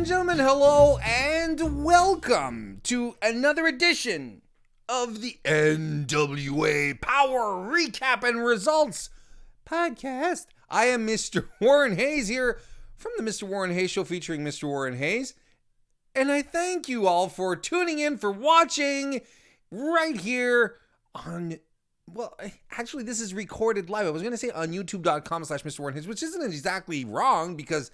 and gentlemen, hello and welcome to another edition of the NWA Powerrr Recap and Results podcast. I am Mr. Warren Hayes here from the Mr. Warren Hayes Show featuring Mr. Warren Hayes. And I thank you all for tuning in, for watching right here on, well, actually this is recorded live. I was going to say on youtube.com/Mr. Warren Hayes, which isn't exactly wrong because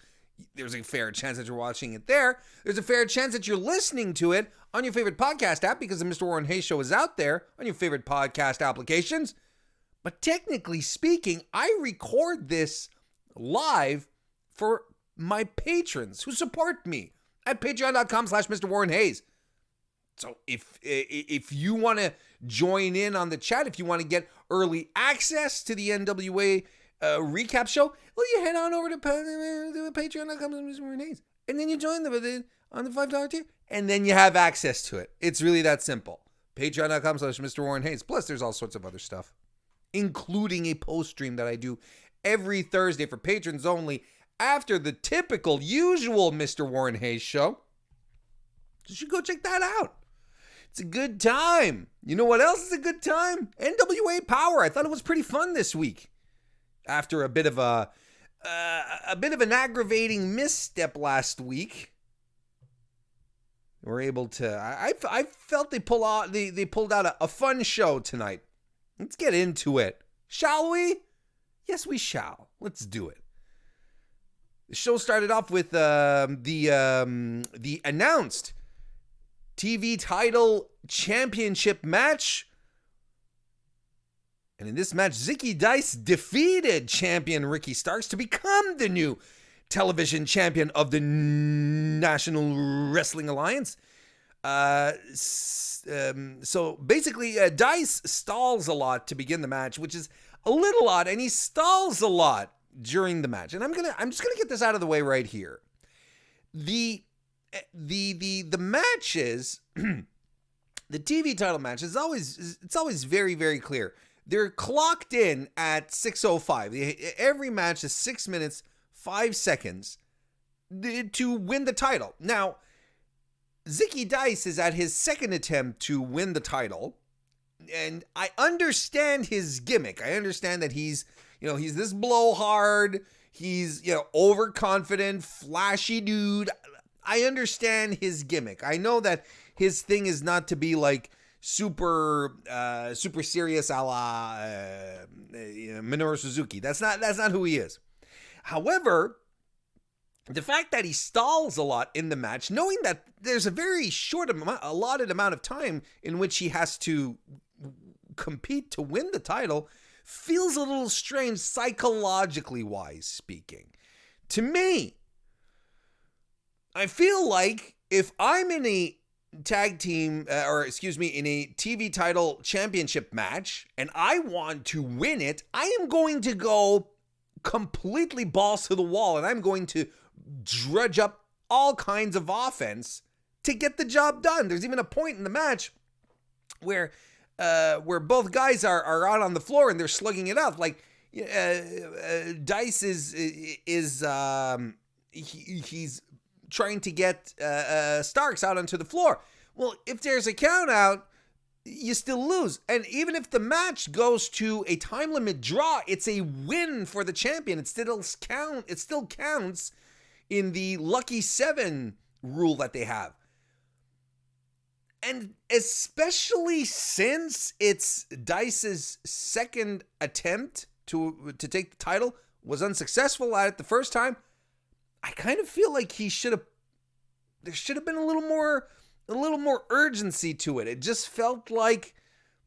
there's a fair chance that you're watching it there. There's a fair chance that you're listening to it on your favorite podcast app because the Mr. Warren Hayes Show is out there on your favorite podcast applications. But technically speaking, I record this live for my patrons who support me at patreon.com/Mr. Warren Hayes. So if you want to join in on the chat, if you want to get early access to the NWA recap show, well, you head on over to patreon.com/Mr. Warren Hayes, and then you join them on the $5 tier, and then you have access to it. It's really that simple. Patreon.com/Mr. Warren Hayes. Plus, there's all sorts of other stuff, including a post stream that I do every Thursday for patrons only after the typical, usual Mr. Warren Hayes show. You should go check that out. It's a good time. You know what else is a good time? NWA Powerrr. I thought it was pretty fun this week. After a bit of an aggravating misstep last week, we're able to. I felt they pulled out a fun show tonight. Let's get into it, shall we? Yes, we shall. Let's do it. The show started off with the announced TV title championship match. And in this match, Zicky Dice defeated champion Ricky Starks to become the new television champion of the National Wrestling Alliance. So basically, Dice stalls a lot to begin the match, which is a little odd, and he stalls a lot during the match. And I'm just gonna get this out of the way right here. The matches, the TV title match it's always very, very clear. They're clocked in at 6:05. Every match is 6 minutes, 5 seconds to win the title. Now, Zicky Dice is at his second attempt to win the title, and I understand his gimmick. I understand that he's this blowhard, he's, overconfident, flashy dude. I understand his gimmick. I know that his thing is not to be like super serious a la Minoru Suzuki. That's not who he is. However, the fact that he stalls a lot in the match, knowing that there's a very allotted amount of time in which he has to compete to win the title, feels a little strange psychologically wise speaking. To me, I feel like if I'm in a tag team, in a TV title championship match, and I want to win it, I am going to go completely balls to the wall, and I'm going to dredge up all kinds of offense to get the job done. There's even a point in the match where both guys are out on the floor and they're slugging it out. Like Dice he's trying to get Starks out onto the floor. Well, if there's a count out, you still lose. And even if the match goes to a time limit draw, it's a win for the champion. It still counts in the Lucky 7 rule that they have. And especially since it's Dice's second attempt to take the title was unsuccessful at it the first time, I kind of feel like there should have been a little more urgency to it. It just felt like,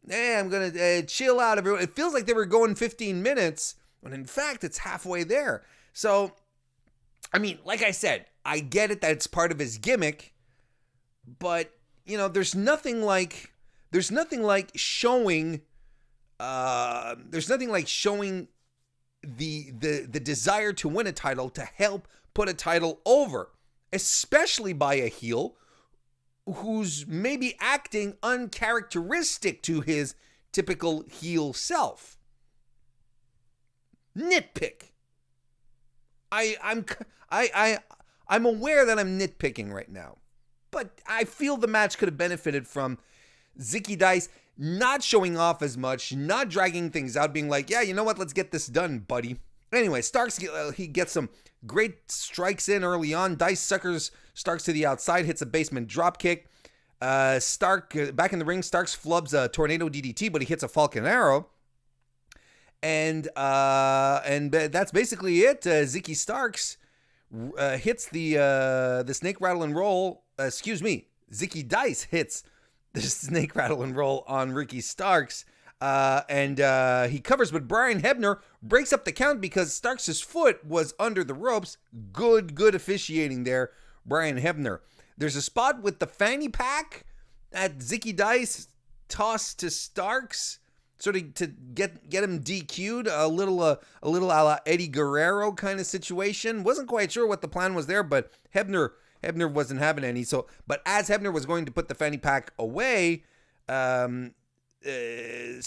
I'm going to chill out, everyone. It feels like they were going 15 minutes, when in fact it's halfway there. So, I mean, like I said, I get it that it's part of his gimmick, but there's nothing like showing the desire to win a title to help put a title over, especially by a heel who's maybe acting uncharacteristic to his typical heel self. Nitpick. I'm aware that I'm nitpicking right now, but I feel the match could have benefited from Zicky Dice not showing off as much, not dragging things out, being like, yeah, you know what, let's get this done, buddy. Anyway, Starks, he gets some great strikes in early on. Dice suckers Starks to the outside, hits a basement drop kick. Stark, back in the ring, Starks flubs a tornado DDT, but he hits a Falcon Arrow. And that's basically it. Zicky Starks hits the snake rattle and roll. Zicky Dice hits the snake rattle and roll on Ricky Starks. And he covers, but Brian Hebner breaks up the count because Starks' foot was under the ropes. Good officiating there, Brian Hebner. There's a spot with the fanny pack that Zicky Dice tossed to Starks, sort of to get him DQ'd, a little a la Eddie Guerrero kind of situation. Wasn't quite sure what the plan was there, but Hebner wasn't having any. So, but as Hebner was going to put the fanny pack away,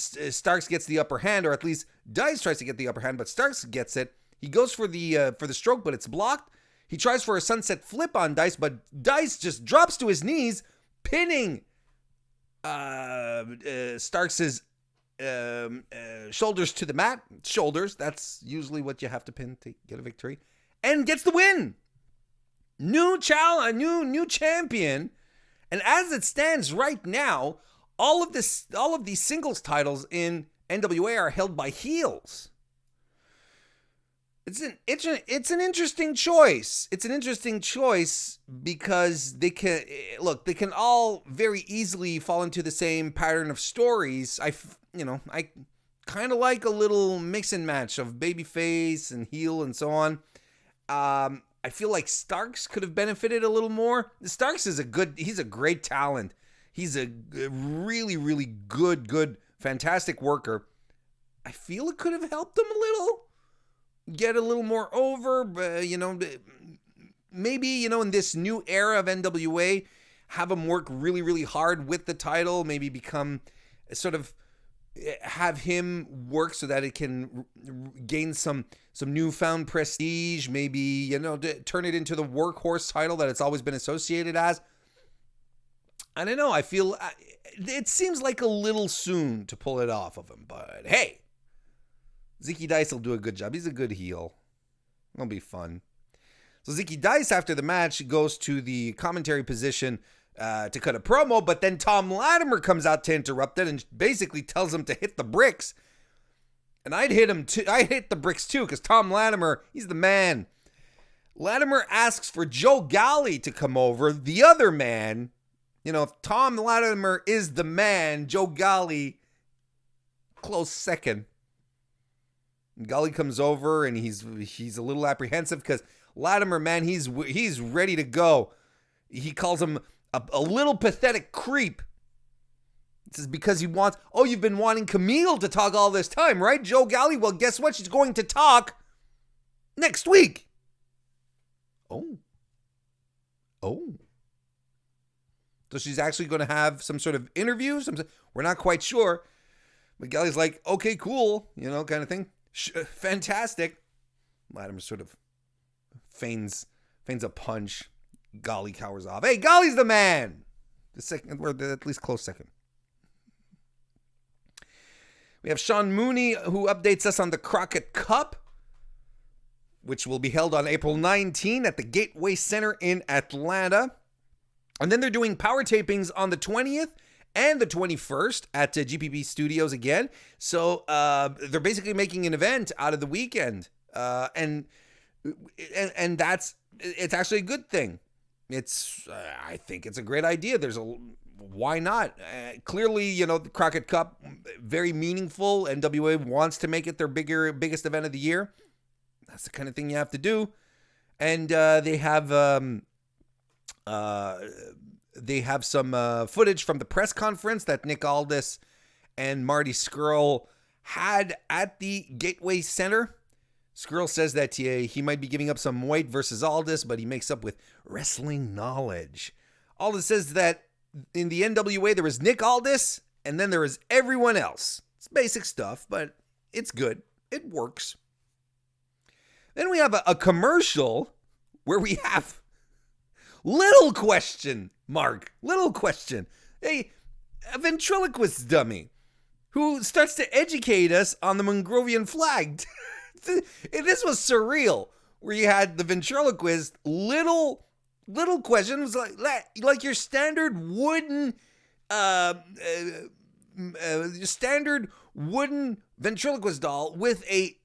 Starks gets the upper hand, or at least Dice tries to get the upper hand, but Starks gets it. He goes for the stroke, but it's blocked. He tries for a sunset flip on Dice, but Dice just drops to his knees, pinning Starks' shoulders to the mat. Shoulders, that's usually what you have to pin to get a victory, and gets the win. New champion, and as it stands right now, all of these singles titles in NWA are held by heels. It's an interesting choice. It's an interesting choice because they can all very easily fall into the same pattern of stories. I kind of like a little mix and match of babyface and heel and so on. I feel like Starks could have benefited a little more. Starks he's a great talent. He's a really, really good, fantastic worker. I feel it could have helped him a little. Get a little more over, maybe, in this new era of NWA, have him work really, really hard with the title, maybe have him work so that it can gain some newfound prestige, maybe, turn it into the workhorse title that it's always been associated as. I don't know, I feel, it seems like a little soon to pull it off of him, but hey, Zicky Dice will do a good job. He's a good heel. It'll be fun. So Zicky Dice, after the match, goes to the commentary position to cut a promo, but then Tom Latimer comes out to interrupt it and basically tells him to hit the bricks. And I'd hit the bricks too, because Tom Latimer, he's the man. Latimer asks for Joe Galli to come over, the other man. If Tom Latimer is the man, Joe Galli, close second. Gully comes over and he's a little apprehensive because Latimer, man, he's ready to go. He calls him a little pathetic creep. This is because you've been wanting Camille to talk all this time, right, Joe Galli? Well, guess what? She's going to talk next week. Oh. So she's actually going to have some sort of interview? We're not quite sure. But Galli's like, okay, cool, kind of thing. Fantastic. Latimer sort of feigns a punch. Golly cowers off. Hey, Golly's the man. The second, or at least close second. We have Sean Mooney, who updates us on the Crockett Cup, which will be held on April 19 at the Gateway Center in Atlanta. And then they're doing power tapings on the 20th and the 21st at GPP Studios again. So they're basically making an event out of the weekend. And it's actually a good thing. I think it's a great idea. Why not? Clearly, the Crockett Cup, very meaningful. NWA wants to make it their biggest event of the year. That's the kind of thing you have to do. And they have some footage from the press conference that Nick Aldis and Marty Scurll had at the Gateway Center. Scurll says that he might be giving up some weight versus Aldis, but he makes up with wrestling knowledge. Aldis says that in the NWA there is Nick Aldis, and then there is everyone else. It's basic stuff, but it's good. It works. Then we have a commercial where we have Little question mark. Little question. A ventriloquist dummy who starts to educate us on the Mongrovian flag. This was surreal, where you had the ventriloquist little questions like your standard wooden ventriloquist doll with a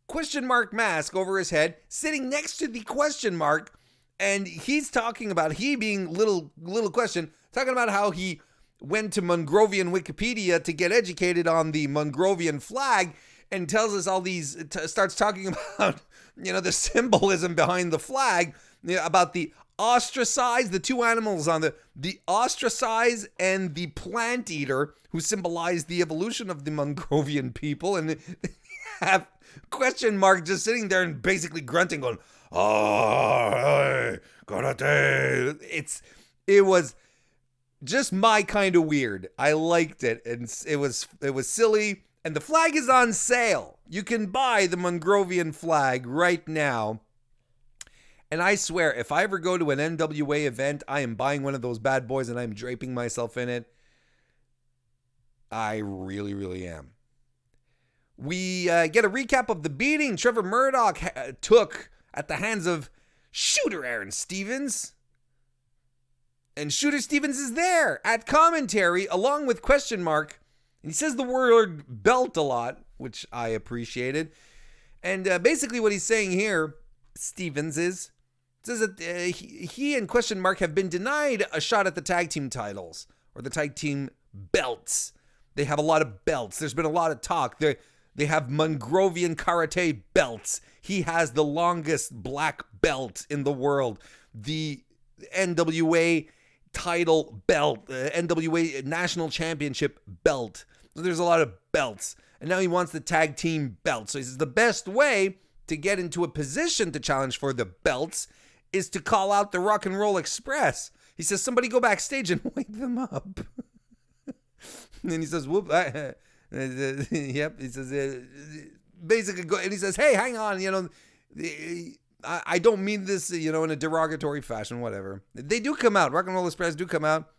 question mark mask over his head, sitting next to the question mark, and he's talking about, he being little question, talking about how he went to Mongrovian Wikipedia to get educated on the Mongrovian flag, and tells us all these, starts talking about, the symbolism behind the flag, about the ostracized, the two animals on the ostracized and the plant eater, who symbolize the evolution of the Mongrovian people, and have question mark just sitting there and basically grunting, going, "Oh, karate." It was just my kind of weird. I liked it, and it was silly. And the flag is on sale. You can buy the Mongrovian flag right now. And I swear, if I ever go to an NWA event, I am buying one of those bad boys and I'm draping myself in it. I really, really am. We get a recap of the beating Trevor Murdoch took at the hands of Shooter Aaron Stevens. And Shooter Stevens is there at commentary along with question mark. And he says the word belt a lot, which I appreciated. And basically what he's saying here, Stevens, says that he and question mark have been denied a shot at the tag team titles or the tag team belts. They have a lot of belts. There's been a lot of talk. They have Mongrovian karate belts. He has the longest black belt in the world. The NWA title belt, NWA national championship belt. So there's a lot of belts. And now he wants the tag team belt. So he says the best way to get into a position to challenge for the belts is to call out the Rock and Roll Express. He says, somebody go backstage and wake them up. And he says, whoop. Yep. He says, basically go. And he says, hey, hang on. I don't mean this, in a derogatory fashion, whatever. They do come out. Rock and Roll Express do come out.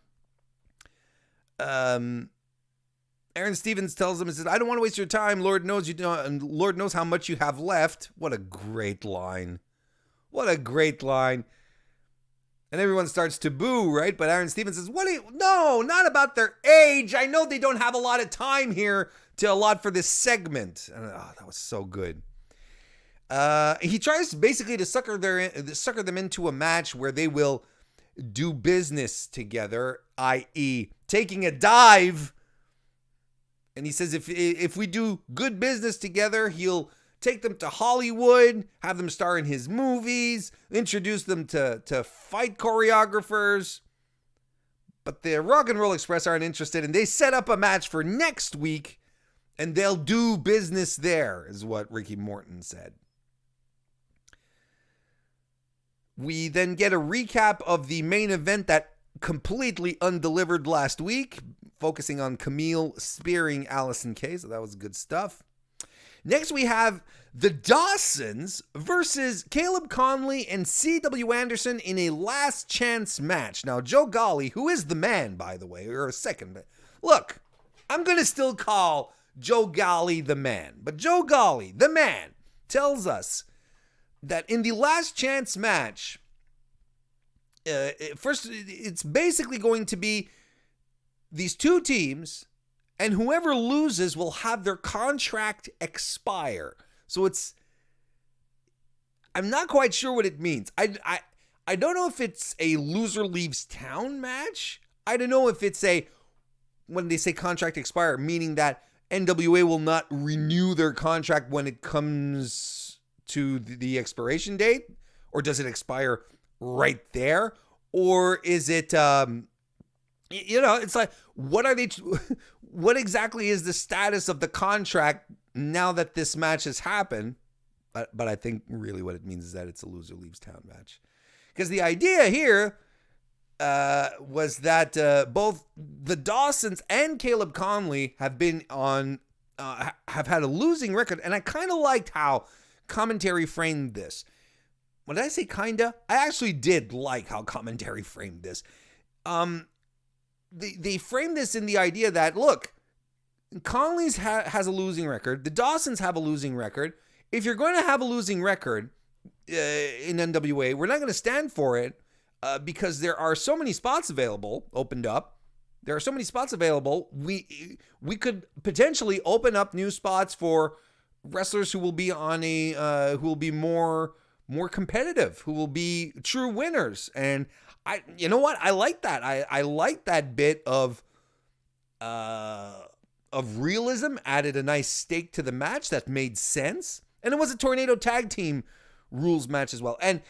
Aaron Stevens tells him, he says, I don't want to waste your time. Lord knows you don't, and Lord knows how much you have left. What a great line. What a great line. And everyone starts to boo, right? But Aaron Stevens says, no, not about their age. I know they don't have a lot of time here to allot for this segment. And that was so good. He tries basically to sucker them into a match where they will do business together, i.e. taking a dive. And he says if we do good business together, he'll take them to Hollywood, have them star in his movies, introduce them to fight choreographers. But the Rock and Roll Express aren't interested, and they set up a match for next week, and they'll do business there, is what Ricky Morton said. We then get a recap of the main event that completely undelivered last week, focusing on Camille spearing Allison Kay, so that was good stuff. Next, we have the Dawsons versus Caleb Conley and C.W. Anderson in a last chance match. Now, Joe Golly, who is the man, by the way, or a second. Look, I'm going to still call Joe Golly the man. But Joe Golly, the man, tells us that in the last chance match, first, it's basically going to be these two teams, and whoever loses will have their contract expire. So I'm not quite sure what it means. I don't know if it's a loser leaves town match. I don't know if it's when they say contract expire, meaning that NWA will not renew their contract when it comes to the expiration date, or does it expire right there? Or is it, it's like, what exactly is the status of the contract now that this match has happened? But I think really what it means is that it's a loser leaves town match. Because the idea here was that both the Dawsons and Caleb Conley have been have had a losing record. And I kind of liked how commentary framed this. What did I say? Kinda. I actually did like how commentary framed this. They framed this in the idea that, look, Conley's has a losing record. The Dawsons have a losing record. If you're going to have a losing record in NWA, we're not going to stand for it because there are so many spots available, opened up. There are so many spots available. We could potentially open up new spots for wrestlers who will be on who will be more competitive, who will be true winners. And you know what? I like that. I like that bit of realism, added a nice stake to the match that made sense. And it was a Tornado Tag Team rules match as well. And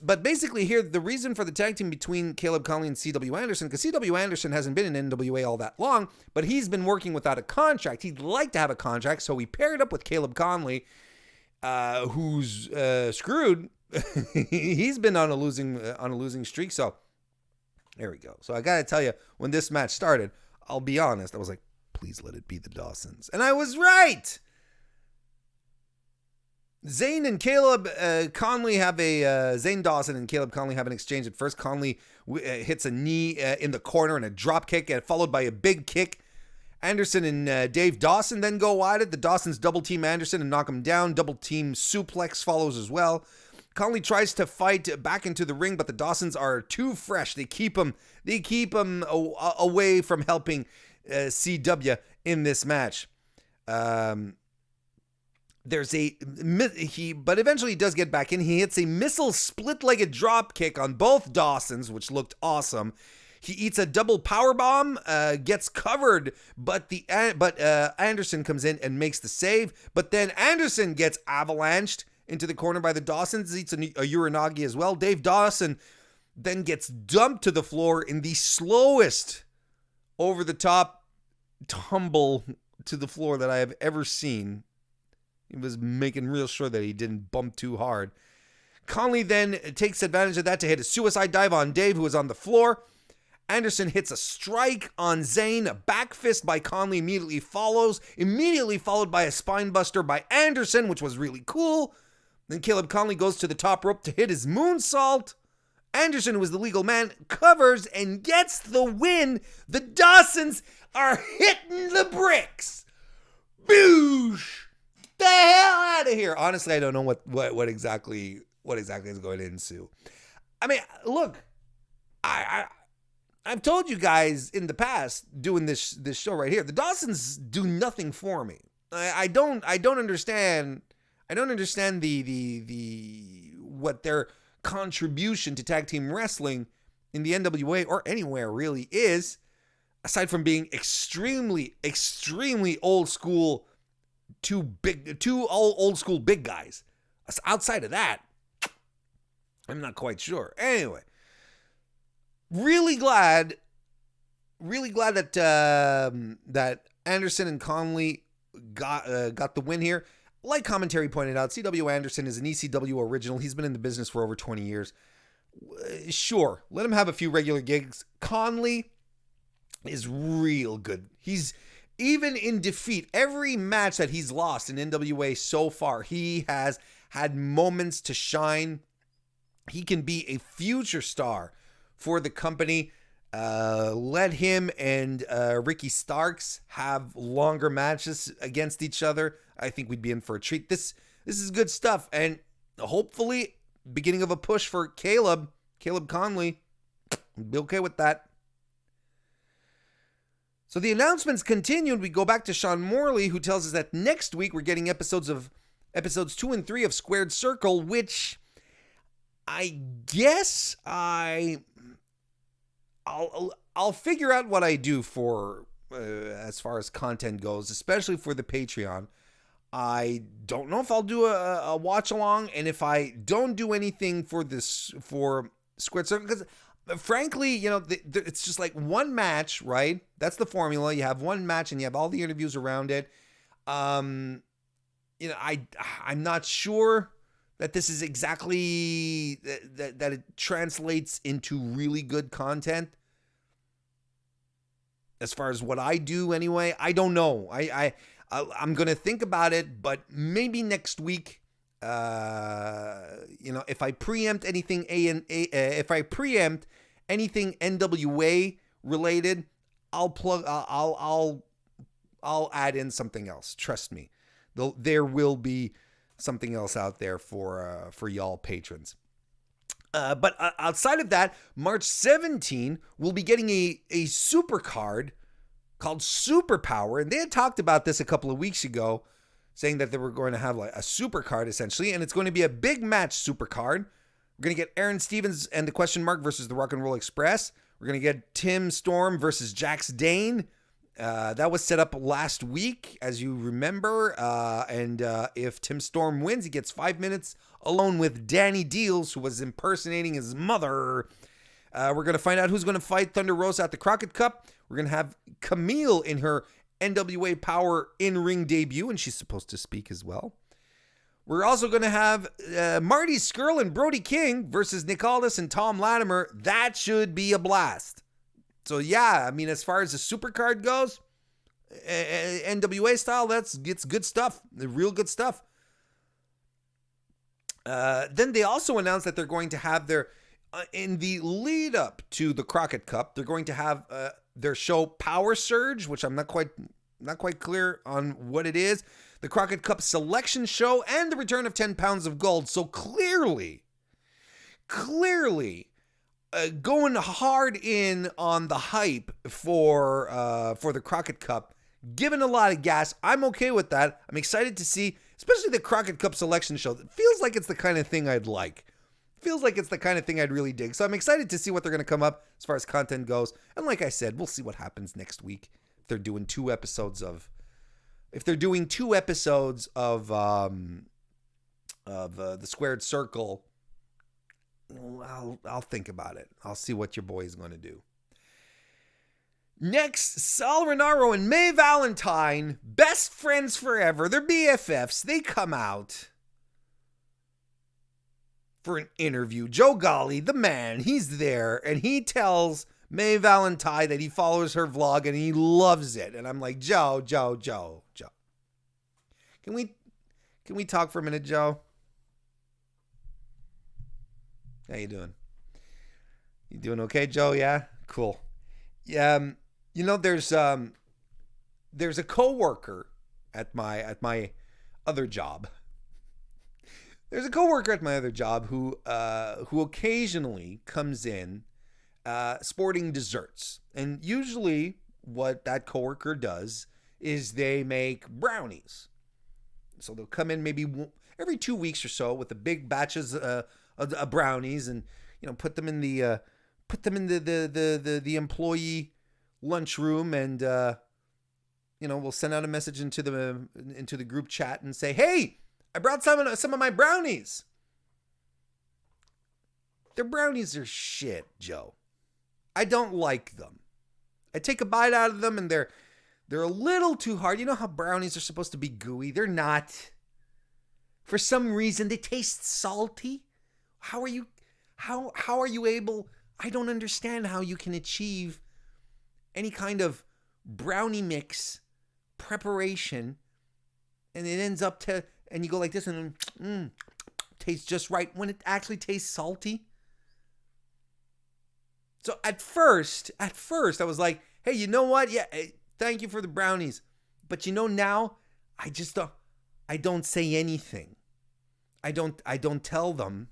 but basically here, the reason for the tag team between Caleb Conley and C.W. Anderson, because C.W. Anderson hasn't been in NWA all that long, but he's been working without a contract. He'd like to have a contract, so we paired up with Caleb Conley, who's screwed. He's been on a losing streak. So there we go. So I gotta tell you, when this match started, I'll be honest, I was like, please let it be the Dawsons. And I was right. Zane and Caleb Conley have Zane Dawson and Caleb Conley have an exchange. At first, Conley hits a knee in the corner and a drop kick, followed by a big kick. Anderson and Dave Dawson then go at it. The Dawsons double team Anderson and knock him down. Double team suplex follows as well. Conley tries to fight back into the ring, but the Dawsons are too fresh. They keep him away from helping CW in this match. But eventually he does get back in. He hits a missile split-legged drop kick on both Dawsons, which looked awesome. He eats a double power bomb, gets covered, but Anderson comes in and makes the save. But then Anderson gets avalanched into the corner by the Dawsons, eats a Uranagi as well. Dave Dawson then gets dumped to the floor in the slowest over-the-top tumble to the floor that I have ever seen. He was making real sure that he didn't bump too hard. Conley then takes advantage of that to hit a suicide dive on Dave, who was on the floor. Anderson hits a strike on Zane. A back fist by Conley immediately followed by a spine buster by Anderson, which was really cool. Then Caleb Conley goes to the top rope to hit his moonsault. Anderson, who was the legal man, covers and gets the win. The Dawsons are hitting the bricks. Boosh! The hell out of here. Honestly, I don't know what exactly is going to ensue. I mean, look, I've told you guys in the past doing this show right here, the Dawsons do nothing for me. I don't understand the what their contribution to tag team wrestling in the NWA or anywhere really is, aside from being extremely old school. Two old school big guys. Outside of that, I'm not quite sure. Anyway, really glad that Anderson and Conley got the win here. Like commentary pointed out, C.W. Anderson is an ECW original. He's been in the business for over 20 years. Sure, let him have a few regular gigs. Conley is real good. He's even in defeat, every match that he's lost in NWA so far, he has had moments to shine. He can be a future star for the company. Let him and Ricky Starks have longer matches against each other. I think we'd be in for a treat. This is good stuff, and hopefully beginning of a push for Caleb Conley. I'd be okay with that. So the announcements continued. We go back to Sean Morley, who tells us that next week we're getting episodes 2 and 3 of Squared Circle, which I guess I'll figure out what I do for as far as content goes, especially for the Patreon. I don't know if I'll do a watch along, and if I don't do anything for Squared Circle, because frankly, it's just like one match, right? That's the formula. You have one match and you have all the interviews around it. I'm not sure that this is exactly that it translates into really good content. As far as what I do anyway, I don't know. I'm going to think about it, but maybe next week, if I preempt anything if I preempt anything NWA related, I'll add in something else. Trust me, there will be something else out there for y'all patrons. But outside of that, March 17, we'll be getting a super card called Super Powerrr. And they had talked about this a couple of weeks ago, saying that they were going to have like a super card essentially. And it's going to be a big match super card. We're going to get Aaron Stevens and the Question Mark versus the Rock and Roll Express. We're going to get Tim Storm versus Jax Dane. That was set up last week, as you remember. And if Tim Storm wins, he gets 5 minutes alone with Danny Deals, who was impersonating his mother. We're going to find out who's going to fight Thunder Rosa at the Crockett Cup. We're going to have Camille in her NWA Powerrr in-ring debut, and she's supposed to speak as well. We're also going to have Marty Scurll and Brody King versus Nick Aldis and Tom Latimer. That should be a blast. So yeah, I mean, as far as the super card goes, NWA style, it's good stuff. Real good stuff. Then they also announced that they're going to have their, in the lead up to the Crockett Cup, they're going to have their show Power Surge, which I'm not quite clear on what it is. The Crockett Cup selection show and the return of 10 pounds of gold. So clearly, going hard in on the hype for the Crockett Cup, giving a lot of gas. I'm okay with that. I'm excited to see, especially the Crockett Cup selection show. It feels like it's the kind of thing I'd like. Feels like it's the kind of thing I'd really dig. So I'm excited to see what they're going to come up as far as content goes. And like I said, we'll see what happens next week. If they're doing two episodes of the Squared Circle, I'll think about it. I'll see what your boy is going to do. Next, Sal Rinauro and May Valentine, best friends forever. They're BFFs. They come out for an interview. Joe Golly, the man, he's there, and he tells May Valentine that he follows her vlog and he loves it. And I'm like, Joe. Can we talk for a minute, Joe? How you doing? You doing okay, Joe? Yeah? Cool. Yeah, there's a coworker at my other job. There's a coworker at my other job who occasionally comes in sporting desserts. And usually what that coworker does is they make brownies. So they'll come in maybe every 2 weeks or so with the big batches of brownies, and put them in the employee lunchroom, and we'll send out a message into the group chat and say, hey, I brought some of my brownies. Their brownies are shit, Joe. I don't like them. I take a bite out of them and they're a little too hard. You know how brownies are supposed to be gooey? They're not. For some reason, they taste salty. How are you able? I don't understand how you can achieve any kind of brownie mix preparation and it ends up and you go like this and tastes just right when it actually tastes salty. So at first I was like, hey, you know what? Yeah, thank you for the brownies. But now I don't say anything. I don't tell them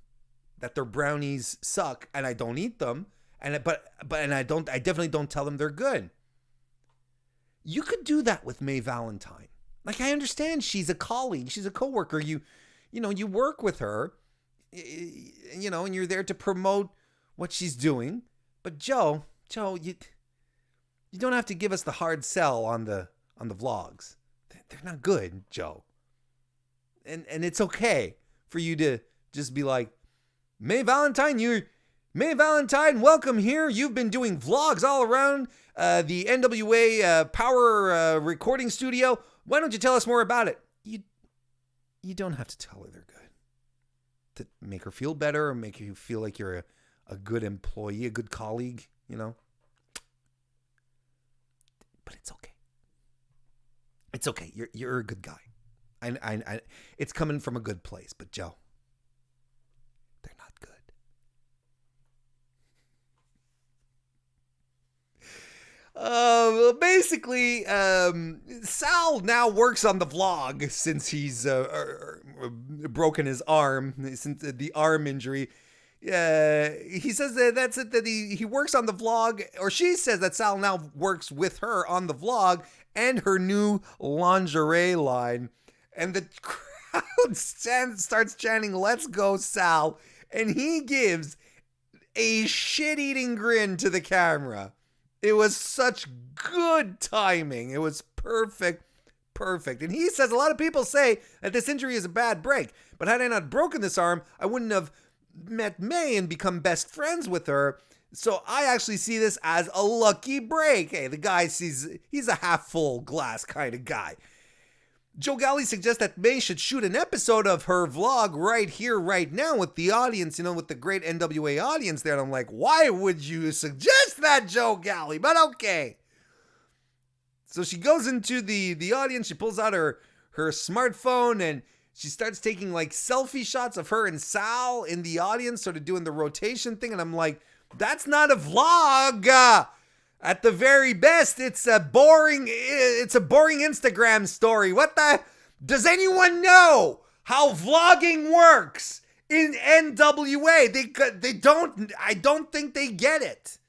that their brownies suck and I don't eat them. I definitely don't tell them they're good. You could do that with May Valentine. Like, I understand she's a colleague, she's a coworker. You work with her, and you're there to promote what she's doing. But Joe, you don't have to give us the hard sell on the vlogs. They're not good, Joe. And it's okay for you to just be like, May Valentine, welcome here. You've been doing vlogs all around the NWA Powerrr recording studio. Why don't you tell us more about it? You don't have to tell her they're good. To make her feel better or make you feel like you're a good employee, a good colleague, But it's okay. It's okay. You're a good guy. I it's coming from a good place, but Joe, basically, Sal now works on the vlog since he's broken his arm, since the arm injury. He says that's it, that he works on the vlog, or she says that Sal now works with her on the vlog and her new lingerie line. And the crowd starts chanting, "Let's go, Sal." And he gives a shit-eating grin to the camera. It was such good timing. It was perfect. And he says, a lot of people say that this injury is a bad break, but had I not broken this arm, I wouldn't have met May and become best friends with her. So I actually see this as a lucky break. Hey, the guy he's a half full glass kind of guy. Joe Galli suggests that May should shoot an episode of her vlog right here, right now with the audience, with the great NWA audience there. And I'm like, why would you suggest that, Joe Galli? But okay. So she goes into the audience, she pulls out her smartphone, and she starts taking like selfie shots of her and Sal in the audience, sort of doing the rotation thing. And I'm like, that's not a vlog. At the very best, it's a boring Instagram story. Does anyone know how vlogging works in NWA? I don't think they get it.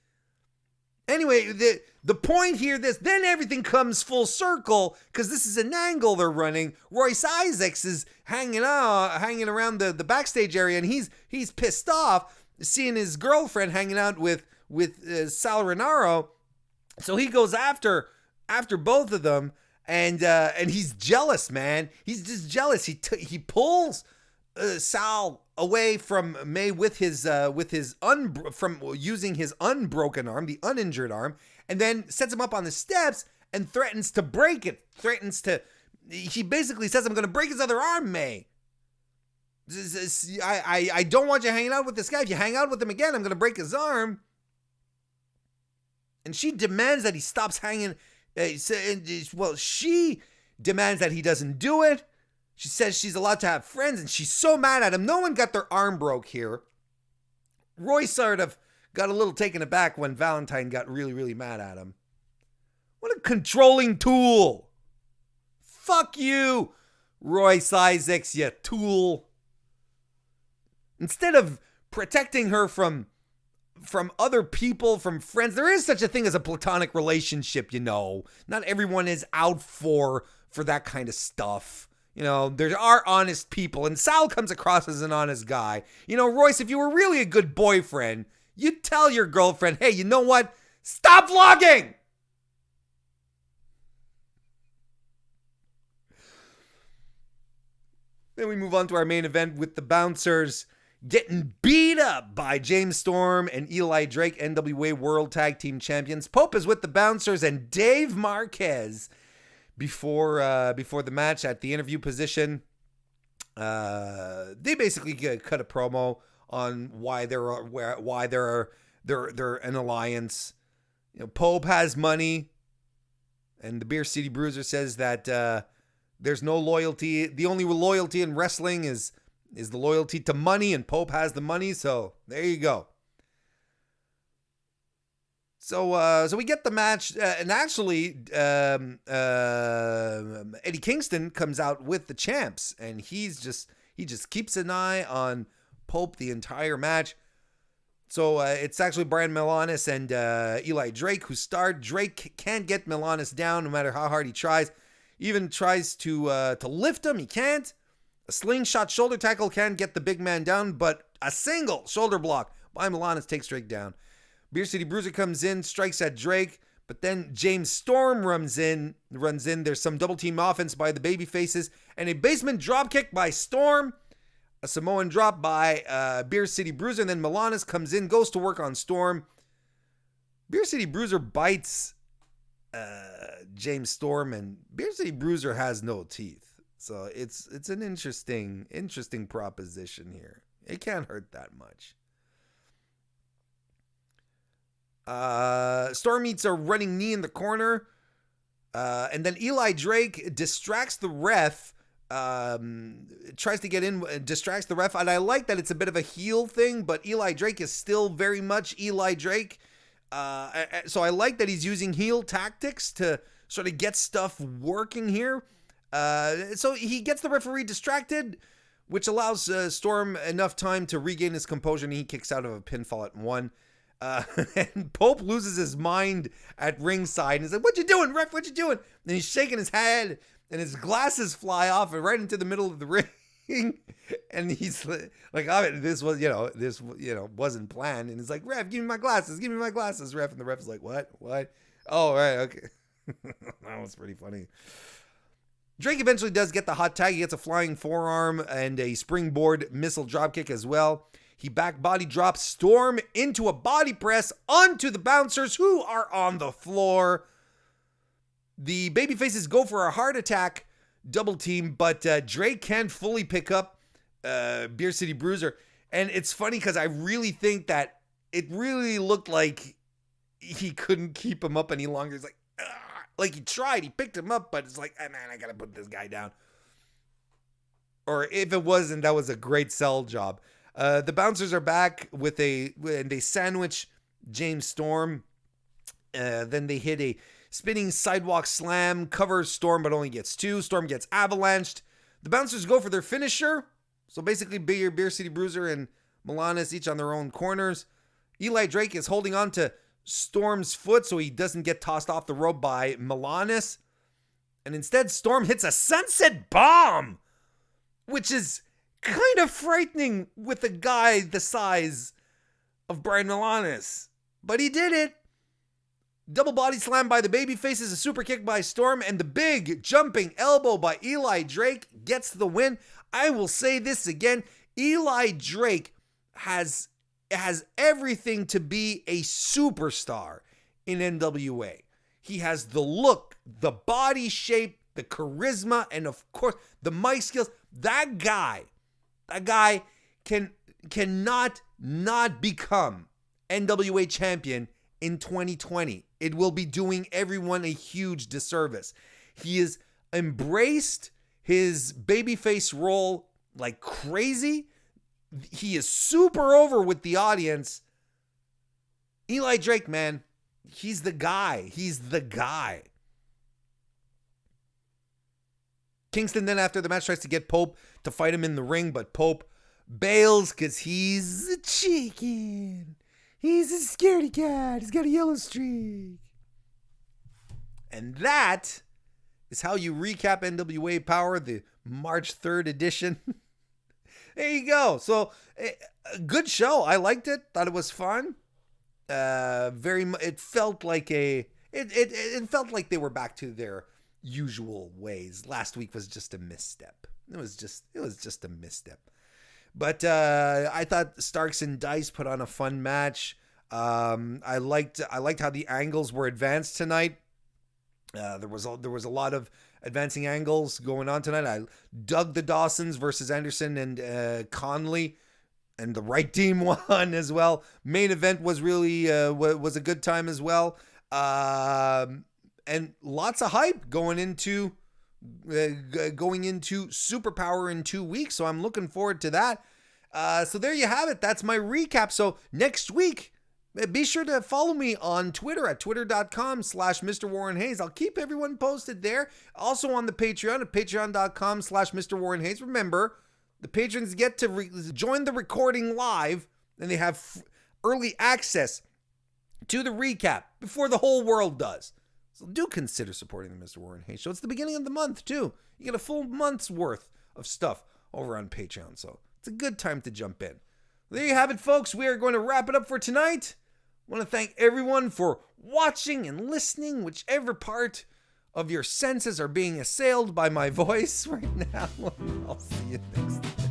Anyway, the point here, then everything comes full circle, because this is an angle they're running. Royce Isaacs is hanging around the backstage area, and he's pissed off seeing his girlfriend hanging out with Sal Rinauro. So he goes after both of them, and he's jealous, man. He's just jealous. He pulls Sal away from May from using his unbroken arm, the uninjured arm, and then sets him up on the steps and threatens to break it. He basically says, "I'm going to break his other arm, May. I don't want you hanging out with this guy. If you hang out with him again, I'm going to break his arm." And she demands that he stops hanging. She demands that he doesn't do it. She says she's allowed to have friends, and she's so mad at him. No one got their arm broke here. Roy sort of got a little taken aback when Valentine got really, really mad at him. What a controlling tool. Fuck you, Royce Isaacs, you tool. Instead of protecting her from other people, from friends. There is such a thing as a platonic relationship, Not everyone is out for that kind of stuff. There are honest people, and Sal comes across as an honest guy. Royce, if you were really a good boyfriend, you'd tell your girlfriend, "Hey, you know what? Stop vlogging!" Then we move on to our main event with the Bouncers getting beat up by James Storm and Eli Drake, NWA World Tag Team Champions. Pope is with the Bouncers and Dave Marquez before the match at the interview position. They basically cut a promo on why they're an alliance. Pope has money, and the Beer City Bruiser says that there's no loyalty. The only loyalty in wrestling is the loyalty to money, and Pope has the money, so there you go. So we get the match, and actually, Eddie Kingston comes out with the champs, and he just keeps an eye on Pope the entire match. So it's actually Brian Milanes and Eli Drake who start. Drake can't get Milanes down no matter how hard he tries. Even tries to lift him, he can't. A slingshot shoulder tackle can get the big man down, but a single shoulder block by Milanes takes Drake down. Beer City Bruiser comes in, strikes at Drake, but then James Storm runs in. There's some double team offense by the babyfaces, and a basement dropkick by Storm. A Samoan drop by Beer City Bruiser, and then Milanes comes in, goes to work on Storm. Beer City Bruiser bites James Storm, and Beer City Bruiser has no teeth. So it's an interesting proposition here. It can't hurt that much. Storm eats a running knee in the corner. And then Eli Drake distracts the ref. Tries to get in, distracts the ref. And I like that it's a bit of a heel thing, but Eli Drake is still very much Eli Drake. So I like that he's using heel tactics to sort of get stuff working here. So he gets the referee distracted, which allows Storm enough time to regain his composure, and he kicks out of a pinfall at 1. And Pope loses his mind at ringside, and he's like, "What you doing, ref? What you doing?" And he's shaking his head, and his glasses fly off and right into the middle of the ring. And he's like, "Oh, this wasn't planned." And he's like, "Ref, give me my glasses, ref." And the ref's like, "What? Oh, right, okay." That was pretty funny. Drake eventually does get the hot tag. He gets a flying forearm and a springboard missile dropkick as well. He back body drops Storm into a body press onto the bouncers, who are on the floor. The babyfaces go for a heart attack double team, but Drake can't fully pick up Beer City Bruiser. And it's funny because I really think that it really looked like he couldn't keep him up any longer. It's like he tried, he picked him up, but it's like, "Hey, man, I gotta put this guy down." Or if it wasn't, that was a great sell job. The bouncers are back and they sandwich James Storm. Then they hit a spinning sidewalk slam, covers Storm, but only gets 2. Storm gets avalanched. The bouncers go for their finisher. So basically, Beer City Bruiser and Milanes each on their own corners. Eli Drake is holding on to Storm's foot so he doesn't get tossed off the rope by Milanes. And instead, Storm hits a sunset bomb, which is kind of frightening with a guy the size of Brian Milanes. But he did it. Double body slam by the babyfaces, a super kick by Storm, and the big jumping elbow by Eli Drake gets the win. I will say this again. Eli Drake has everything to be a superstar in NWA. He has the look, the body shape, the charisma, and of course, the mic skills. That guy cannot not become NWA champion in 2020. It will be doing everyone a huge disservice. He has embraced his babyface role like crazy. He is super over with the audience. Eli Drake, man, he's the guy. Kingston then after the match tries to get Pope to fight him in the ring, but Pope bails because he's a chicken. He's a scaredy cat. He's got a yellow streak. And that is how you recap NWA Powerrr, the March 3rd edition. There you go. So, a good show. I liked it. Thought it was fun. It felt like it felt like they were back to their usual ways. Last week was just a misstep. It was just a misstep. But I thought Starks and Dice put on a fun match. I liked how the angles were advanced tonight. There was a lot of advancing angles going on tonight. I dug the Dawsons versus Anderson and Conley, and the right team won as well. Main event was really was a good time as well. And lots of hype going into Superpower in 2 weeks. So I'm looking forward to that. So there you have it. That's my recap. So next week, be sure to follow me on Twitter at twitter.com/MrWarrenHayes. I'll keep everyone posted there. Also on the Patreon at patreon.com/MrWarrenHayes. Remember, the patrons get to join the recording live, and they have early access to the recap before the whole world does. So do consider supporting the Mr. Warren Hayes Show. It's the beginning of the month, too. You get a full month's worth of stuff over on Patreon, so it's a good time to jump in. There you have it, folks. We are going to wrap it up for tonight. I want to thank everyone for watching and listening, whichever part of your senses are being assailed by my voice right now. I'll see you next time.